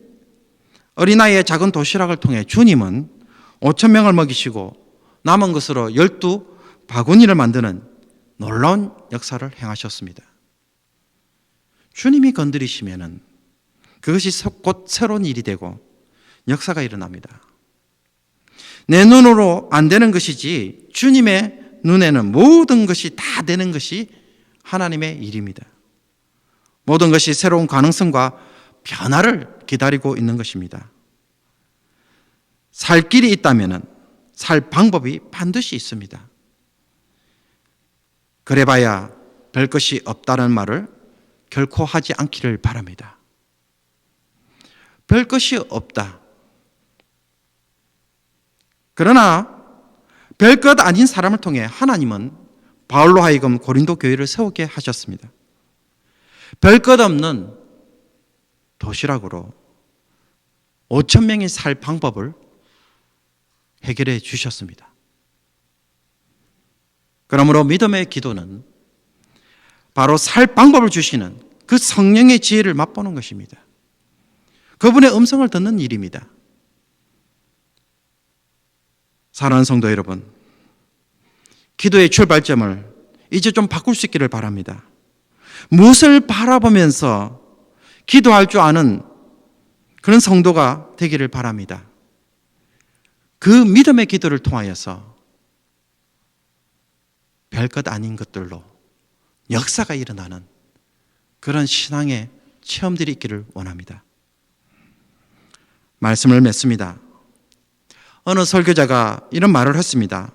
어린아이의 작은 도시락을 통해 주님은 5,000명을 먹이시고 남은 것으로 12바구니를 만드는 놀라운 역사를 행하셨습니다. 주님이 건드리시면은 그것이 곧 새로운 일이 되고 역사가 일어납니다. 내 눈으로 안 되는 것이지 주님의 눈에는 모든 것이 다 되는 것이 하나님의 일입니다. 모든 것이 새로운 가능성과 변화를 기다리고 있는 것입니다. 살 길이 있다면 살 방법이 반드시 있습니다. 그래봐야 별 것이 없다는 말을 결코 하지 않기를 바랍니다. 별 것이 없다. 그러나 별 것 아닌 사람을 통해 하나님은 바울로 하여금 고린도 교회를 세우게 하셨습니다. 별 것 없는 도시락으로 5천 명이 살 방법을 해결해 주셨습니다. 그러므로 믿음의 기도는 바로 살 방법을 주시는 그 성령의 지혜를 맛보는 것입니다. 그분의 음성을 듣는 일입니다. 사랑하는 성도 여러분, 기도의 출발점을 이제 좀 바꿀 수 있기를 바랍니다. 무엇을 바라보면서 기도할 줄 아는 그런 성도가 되기를 바랍니다. 그 믿음의 기도를 통하여서 별것 아닌 것들로 역사가 일어나는 그런 신앙의 체험들이 있기를 원합니다. 말씀을 맺습니다. 어느 설교자가 이런 말을 했습니다.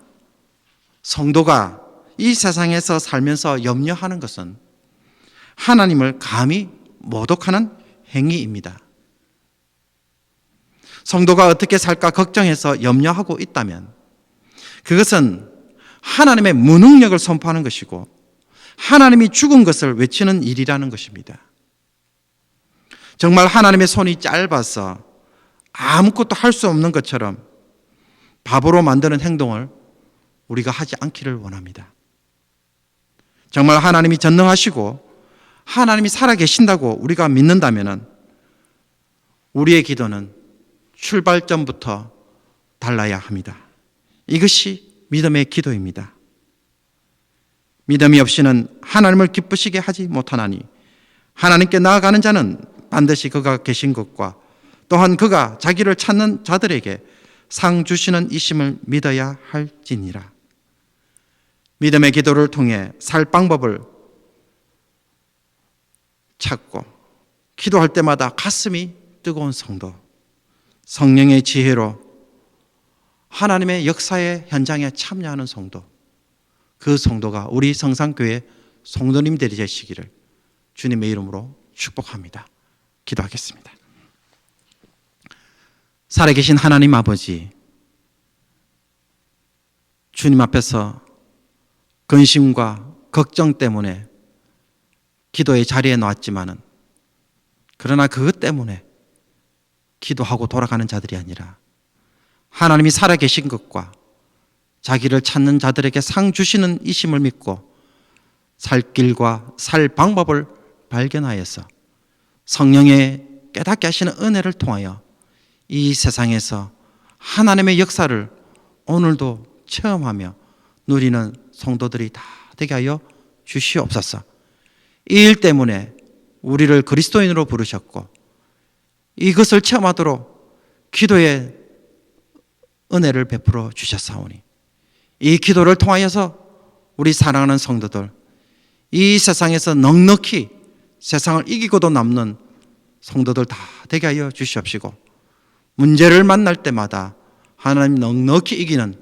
성도가 이 세상에서 살면서 염려하는 것은 하나님을 감히 모독하는 행위입니다. 성도가 어떻게 살까 걱정해서 염려하고 있다면 그것은 하나님의 무능력을 선포하는 것이고 하나님이 죽은 것을 외치는 일이라는 것입니다. 정말 하나님의 손이 짧아서 아무것도 할 수 없는 것처럼 바보로 만드는 행동을 우리가 하지 않기를 원합니다. 정말 하나님이 전능하시고 하나님이 살아계신다고 우리가 믿는다면 우리의 기도는 출발점부터 달라야 합니다. 이것이 믿음의 기도입니다. 믿음이 없이는 하나님을 기쁘시게 하지 못하나니 하나님께 나아가는 자는 반드시 그가 계신 것과 또한 그가 자기를 찾는 자들에게 상 주시는 이심을 믿어야 할지니라. 믿음의 기도를 통해 살 방법을 찾고 기도할 때마다 가슴이 뜨거운 성도, 성령의 지혜로 하나님의 역사의 현장에 참여하는 성도, 그 성도가 우리 성산교회 성도님들이 되시기를 주님의 이름으로 축복합니다. 기도하겠습니다. 살아계신 하나님 아버지, 주님 앞에서 근심과 걱정 때문에 기도의 자리에 놓았지만은 그러나 그것 때문에 기도하고 돌아가는 자들이 아니라 하나님이 살아계신 것과 자기를 찾는 자들에게 상 주시는 이심을 믿고 살 길과 살 방법을 발견하여서 성령의 깨닫게 하시는 은혜를 통하여 이 세상에서 하나님의 역사를 오늘도 체험하며 누리는 성도들이 다 되게 하여 주시옵소서. 이 일 때문에 우리를 그리스도인으로 부르셨고 이것을 체험하도록 기도의 은혜를 베풀어 주셨사오니 이 기도를 통하여서 우리 사랑하는 성도들, 이 세상에서 넉넉히 세상을 이기고도 남는 성도들 다 되게 하여 주시옵시고 문제를 만날 때마다 하나님 넉넉히 이기는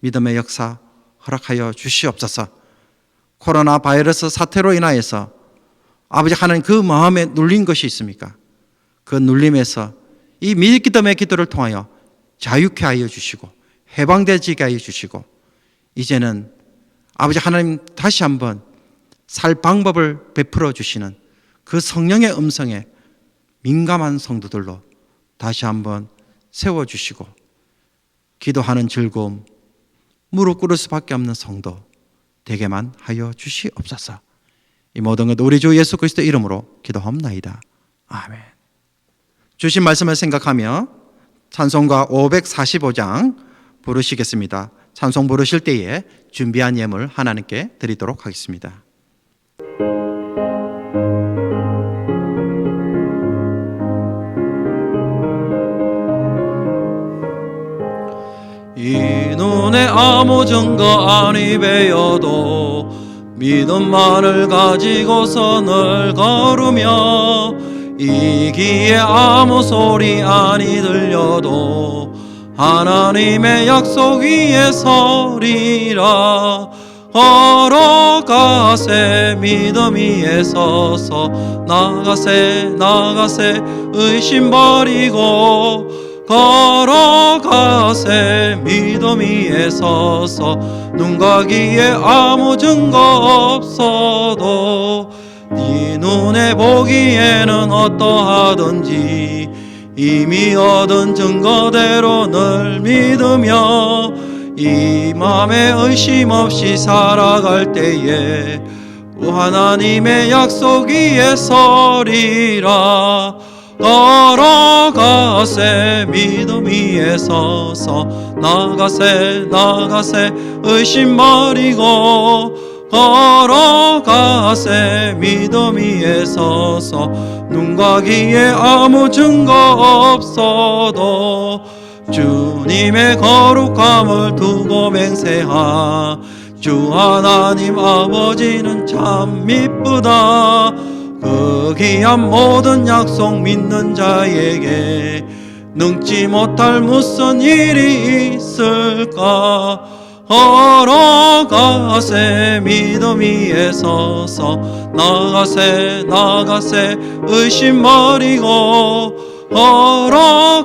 믿음의 역사 허락하여 주시옵소서. 코로나 바이러스 사태로 인하여서 아버지 하나님 그 마음에 눌린 것이 있습니까? 그 눌림에서 이 믿음의 기도를 통하여 자유케 하여 주시고 해방되지게 하여 주시고 이제는 아버지 하나님 다시 한번 살 방법을 베풀어 주시는 그 성령의 음성에 민감한 성도들로 다시 한번 세워주시고 기도하는 즐거움, 무릎 꿇을 수밖에 없는 성도 되게만 하여 주시옵소서. 이 모든 것 우리 주 예수 그리스도 이름으로 기도합나이다. 아멘. 주신 말씀을 생각하며 찬송가 545장 부르시겠습니다. 찬송 부르실 때에 준비한 예물 하나님께 드리도록 하겠습니다. 이 눈에 아무 증거 아니 배어도 믿음만을 가지고서 늘 걸으며 이 귀에 아무 소리 아니 들려도 하나님의 약속 위에 서리라. 걸어가세 믿음 위에 서서 나가세 의심 버리고 걸어가세 믿음 위에 서서 눈과 귀에 아무 증거 없어도 네 눈에 보기에는 어떠하든지 이미 얻은 증거대로 늘 믿으며 이 맘에 의심 없이 살아갈 때에 하나님의 약속 위에 서리라. 걸어가세 믿음 위에 서서 나가세 의심 버리고 걸어가세 믿음 위에 서서 눈과 귀에 아무 증거 없어도 주님의 거룩함을 두고 맹세하. 주 하나님 아버지는 참 미쁘다. 그 귀한 모든 약속 믿는 자에게 능치 못할 무슨 일이 있을까. 걸어가세 믿음 위에 서서 나가세 의심 버리고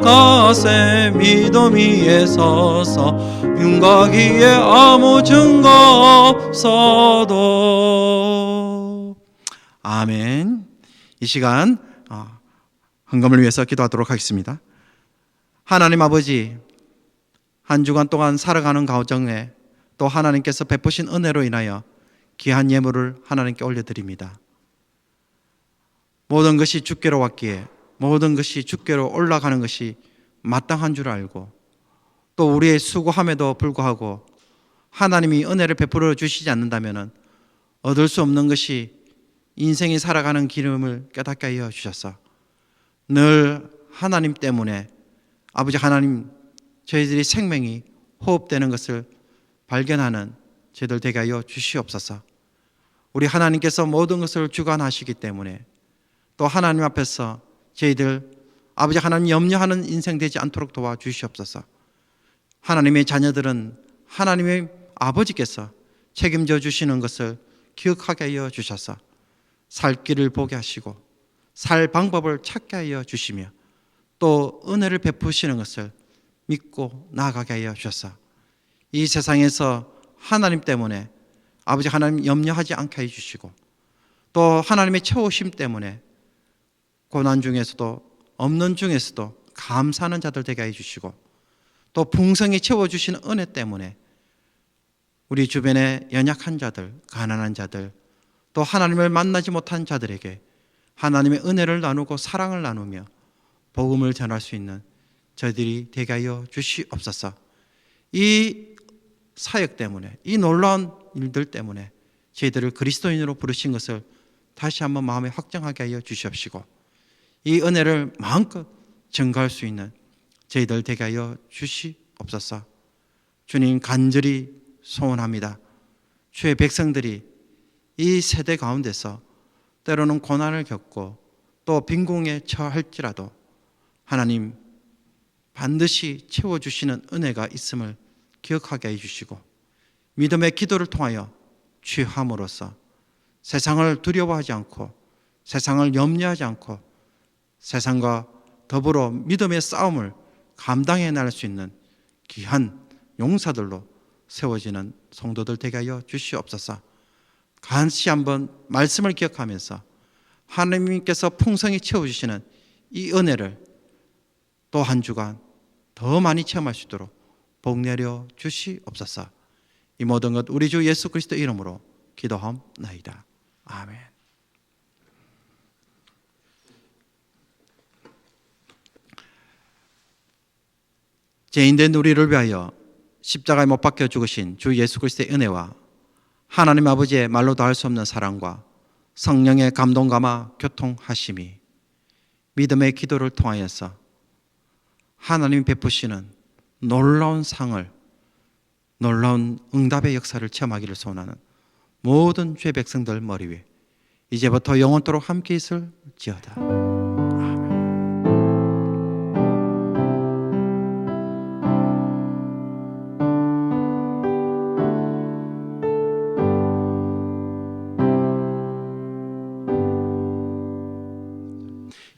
걸어가세 믿음 위에 서서 눈과 귀에 아무 증거 없어도. 아멘. 이 시간 헌금을 위해서 기도하도록 하겠습니다. 하나님 아버지, 한 주간 동안 살아가는 가정에 또 하나님께서 베푸신 은혜로 인하여 귀한 예물을 하나님께 올려드립니다. 모든 것이 주께로 왔기에 모든 것이 주께로 올라가는 것이 마땅한 줄 알고 또 우리의 수고함에도 불구하고 하나님이 은혜를 베풀어 주시지 않는다면 얻을 수 없는 것이 인생이 살아가는 기름을 깨닫게 하여 주셔서 늘 하나님 때문에 아버지 하나님 저희들이 생명이 호흡되는 것을 발견하는 저희들 되게 하여 주시옵소서. 우리 하나님께서 모든 것을 주관하시기 때문에 또 하나님 앞에서 저희들 아버지 하나님 염려하는 인생 되지 않도록 도와주시옵소서. 하나님의 자녀들은 하나님의 아버지께서 책임져 주시는 것을 기억하게 하여 주셔서 살 길을 보게 하시고 살 방법을 찾게 하여 주시며 또 은혜를 베푸시는 것을 믿고 나아가게 하여 주셔서 이 세상에서 하나님 때문에 아버지 하나님 염려하지 않게 해주시고 또 하나님의 채우심 때문에 고난 중에서도 없는 중에서도 감사하는 자들 되게 해주시고 또 풍성히 채워주시는 은혜 때문에 우리 주변의 연약한 자들, 가난한 자들 또 하나님을 만나지 못한 자들에게 하나님의 은혜를 나누고 사랑을 나누며 복음을 전할 수 있는 저희들이 되게 하여 주시옵소서. 이 사역 때문에 이 놀라운 일들 때문에 저희들을 그리스도인으로 부르신 것을 다시 한번 마음에 확정하게 하여 주시옵시고 이 은혜를 마음껏 증거할 수 있는 저희들 되게 하여 주시옵소서. 주님 간절히 소원합니다. 주의 백성들이 이 세대 가운데서 때로는 고난을 겪고 또 빈궁에 처할지라도 하나님 반드시 채워주시는 은혜가 있음을 기억하게 해주시고 믿음의 기도를 통하여 취함으로써 세상을 두려워하지 않고 세상을 염려하지 않고 세상과 더불어 믿음의 싸움을 감당해 나갈 수 있는 귀한 용사들로 세워지는 성도들 되게 하여 주시옵소서. 간시 한번 말씀을 기억하면서 하나님께서 풍성히 채워주시는 이 은혜를 또 한 주간 더 많이 체험할 수 있도록 복 내려 주시옵소서. 이 모든 것 우리 주 예수 그리스도 이름으로 기도하옵나이다. 아멘. 죄인된 우리를 위하여 십자가에 못 박혀 죽으신 주 예수 그리스도의 은혜와 하나님 아버지의 말로 다 할 수 없는 사랑과 성령의 감동감화 교통하심이 믿음의 기도를 통하여서 하나님이 베푸시는 놀라운 상을 놀라운 응답의 역사를 체험하기를 소원하는 모든 죄 백성들 머리 위에 이제부터 영원토록 함께 있을지어다.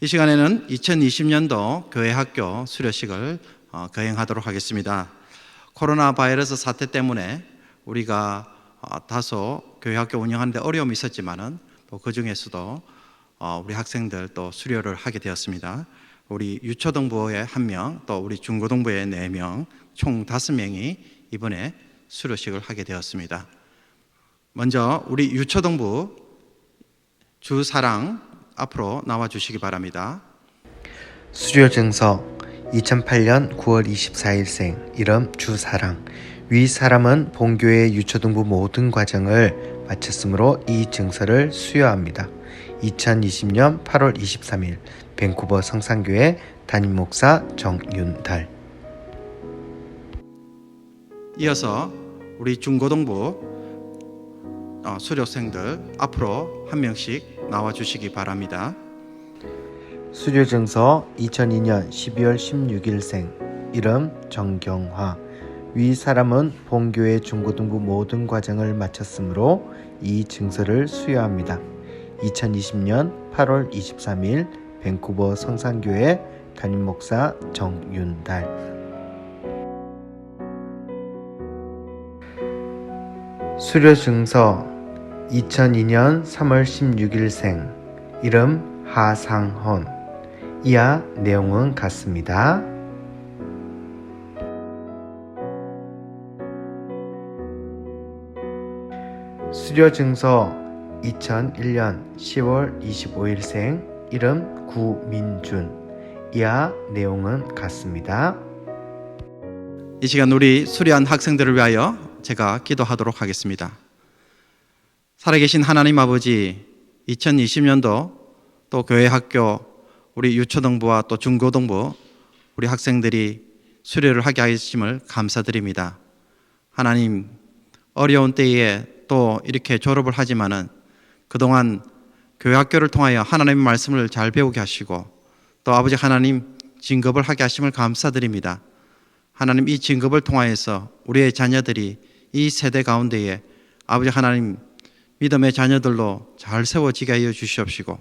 이 시간에는 2020년도 교회학교 수료식을 거행하도록 하겠습니다. 코로나 바이러스 사태 때문에 우리가 다소 교회학교 운영하는데 어려움이 있었지만은 또 그 중에서도 우리 학생들 또 수료를 하게 되었습니다. 우리 유초등부에 1명, 또 우리 중고등부에 4명, 총 5명이 이번에 수료식을 하게 되었습니다. 먼저 우리 유초등부 주사랑 앞으로 나와 주시기 바랍니다. 수료증서 2008년 9월 24일생 이름 주사랑. 위 사람은 본교회 유초등부 모든 과정을 마쳤으므로 이 증서를 수여합니다. 2020년 8월 23일 밴쿠버 성산교회 담임목사 정윤달. 이어서 우리 중고등부 수료생들 앞으로 한 명씩 나와 주시기 바랍니다. 수료증서 2002년 12월 16일생 이름 정경화. 위 사람은 본교회 중고등부 모든 과정을 마쳤으므로 이 증서를 수여합니다. 2020년 8월 23일 밴쿠버 성산교회 담임목사 정윤달. 수료증서 2002년 3월 16일생 이름 하상헌. 이하 내용은 같습니다. 수료증서 2001년 10월 25일생 이름 구민준. 이하 내용은 같습니다. 이 시간 우리 수료한 학생들을 위하여 제가 기도하도록 하겠습니다. 살아계신 하나님 아버지, 2020년도 또 교회 학교 우리 유초등부와 또 중고등부 우리 학생들이 수료를 하게 하심을 감사드립니다. 하나님, 어려운 때에 또 이렇게 졸업을 하지만은 그동안 교회 학교를 통하여 하나님의 말씀을 잘 배우게 하시고 또 아버지 하나님 진급을 하게 하심을 감사드립니다. 하나님, 이 진급을 통하여서 우리의 자녀들이 이 세대 가운데에 아버지 하나님 믿음의 자녀들로 잘 세워지게 하여 주시옵시고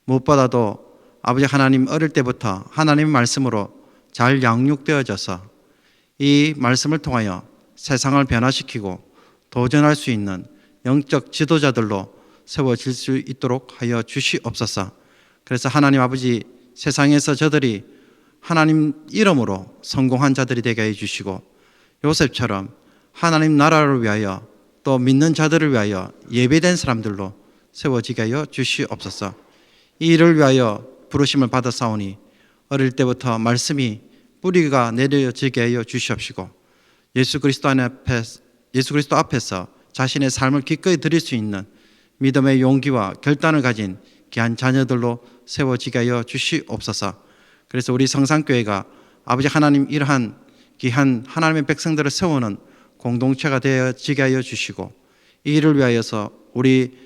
무엇보다도 아버지 하나님 어릴 때부터 하나님의 말씀으로 잘 양육되어져서 이 말씀을 통하여 세상을 변화시키고 도전할 수 있는 영적 지도자들로 세워질 수 있도록 하여 주시옵소서. 그래서 하나님 아버지, 세상에서 저들이 하나님 이름으로 성공한 자들이 되게 해주시고 요셉처럼 하나님 나라를 위하여 또 믿는 자들을 위하여 예배된 사람들로 세워지게 하여 주시옵소서. 이 일을 위하여 부르심을 받았사오니 어릴 때부터 말씀이 뿌리가 내려지게 하여 주시옵시고 예수 그리스도 앞에서 자신의 삶을 기꺼이 드릴 수 있는 믿음의 용기와 결단을 가진 귀한 자녀들로 세워지게 하여 주시옵소서. 그래서 우리 성산교회가 아버지 하나님 이러한 귀한 하나님의 백성들을 세우는 공동체가 되어지게 하여 주시고 이 일을 위하여서 우리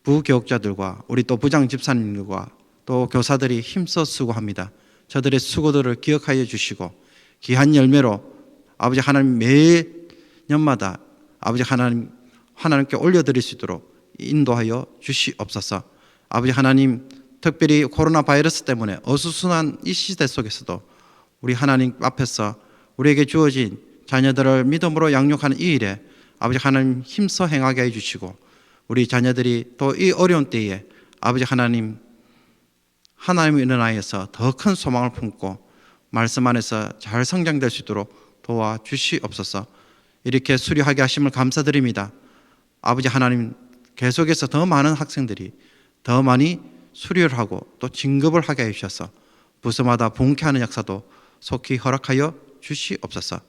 부교육자들과 우리 또 부장 집사님들과 또 교사들이 힘써 수고합니다. 저들의 수고들을 기억하여 주시고 귀한 열매로 아버지 하나님 매년마다 아버지 하나님께 올려드릴 수 있도록 인도하여 주시옵소서. 아버지 하나님, 특별히 코로나 바이러스 때문에 어수선한 이 시대 속에서도 우리 하나님 앞에서 우리에게 주어진 자녀들을 믿음으로 양육하는 이 일에 아버지 하나님 힘써 행하게 해주시고 우리 자녀들이 또 이 어려운 때에 아버지 하나님을 인하여서 더 큰 소망을 품고 말씀 안에서 잘 성장될 수 있도록 도와주시옵소서. 이렇게 수료하게 하심을 감사드립니다. 아버지 하나님, 계속해서 더 많은 학생들이 더 많이 수료를 하고 또 진급을 하게 해주셔서 부서마다 봉쾌하는 역사도 속히 허락하여 주시옵소서.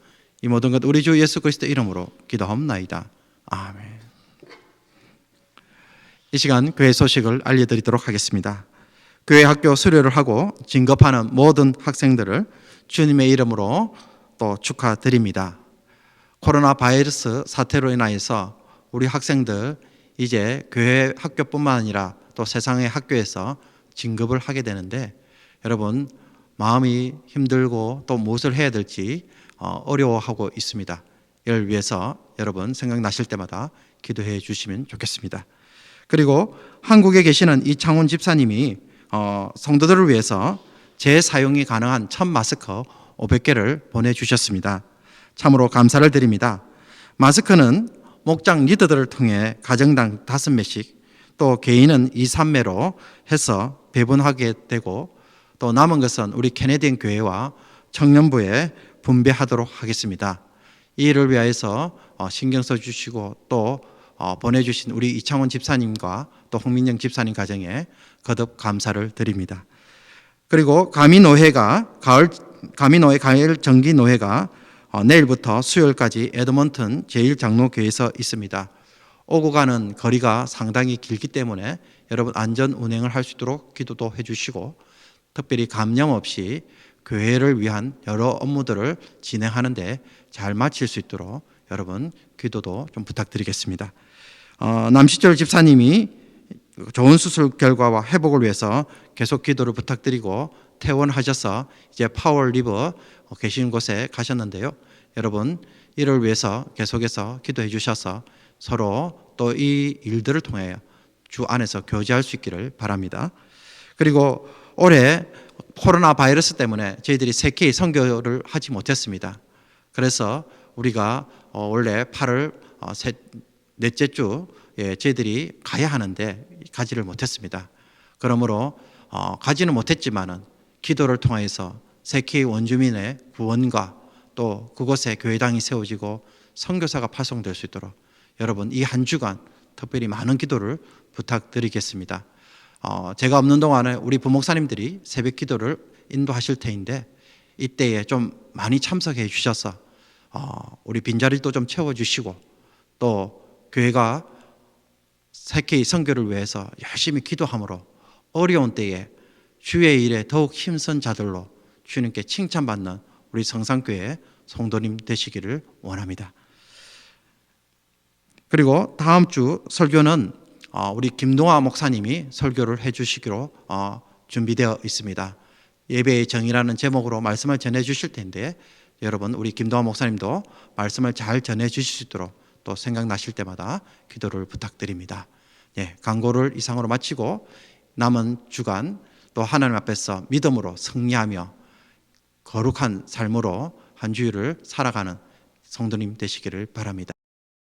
이 모든 것 우리 주 예수 그리스도 이름으로 기도하옵나이다. 아멘. 이 시간 교회 소식을 알려드리도록 하겠습니다. 교회 학교 수료를 하고 진급하는 모든 학생들을 주님의 이름으로 또 축하드립니다. 코로나 바이러스 사태로 인하여서 우리 학생들 이제 교회 학교뿐만 아니라 또 세상의 학교에서 진급을 하게 되는데 여러분 마음이 힘들고 또 무엇을 해야 될지 어려워하고 있습니다. 이를 위해서 여러분 생각나실 때마다 기도해 주시면 좋겠습니다. 그리고 한국에 계시는 이창훈 집사님이 성도들을 위해서 재사용이 가능한 첫 마스크 500개를 보내주셨습니다. 참으로 감사를 드립니다. 마스크는 목장 리더들을 통해 가정당 5매씩 또 개인은 2, 3매로 해서 배분하게 되고 또 남은 것은 우리 캐네디언 교회와 청년부에 분배하도록 하겠습니다. 이 일을 위하여서 신경 써 주시고 또 보내주신 우리 이창원 집사님과 또 홍민영 집사님 가정에 거듭 감사를 드립니다. 그리고 가미노회 가을 정기노회가 내일부터 수요일까지 에드먼튼 제1장로교회에서 있습니다. 오고 가는 거리가 상당히 길기 때문에 여러분 안전 운행을 할 수 있도록 기도도 해주시고 특별히 감염 없이 교회를 위한 여러 업무들을 진행하는데 잘 마칠 수 있도록 여러분 기도도 좀 부탁드리겠습니다. 남시철 집사님이 좋은 수술 결과와 회복을 위해서 계속 기도를 부탁드리고 퇴원하셔서 이제 파월리버 계신 곳에 가셨는데요. 여러분 이를 위해서 계속해서 기도해 주셔서 서로 또 이 일들을 통해 주 안에서 교제할 수 있기를 바랍니다. 그리고 올해 코로나 바이러스 때문에 저희들이 세케이 선교를 하지 못했습니다. 그래서 우리가 원래 8월 넷째 주에 저희들이 가야 하는데 가지를 못했습니다. 그러므로 가지는 못했지만은 기도를 통해서 세케이 원주민의 구원과 또 그곳에 교회당이 세워지고 선교사가 파송될 수 있도록 여러분 이 한 주간 특별히 많은 기도를 부탁드리겠습니다. 제가 없는 동안에 우리 부목사님들이 새벽 기도를 인도하실 테인데 이때에 좀 많이 참석해 주셔서 우리 빈자리도 좀 채워주시고 또 교회가 세케이 선교를 위해서 열심히 기도함으로 어려운 때에 주의 일에 더욱 힘쓴 자들로 주님께 칭찬받는 우리 성산교회 성도님 되시기를 원합니다. 그리고 다음 주 설교는 우리 김동아 목사님이 설교를 해주시기로 준비되어 있습니다. 예배의 정의라는 제목으로 말씀을 전해주실 텐데 여러분 우리 김동아 목사님도 말씀을 잘 전해주실 수 있도록 또 생각나실 때마다 기도를 부탁드립니다. 강고를 이상으로 마치고 남은 주간 또 하나님 앞에서 믿음으로 승리하며 거룩한 삶으로 한 주일을 살아가는 성도님 되시기를 바랍니다.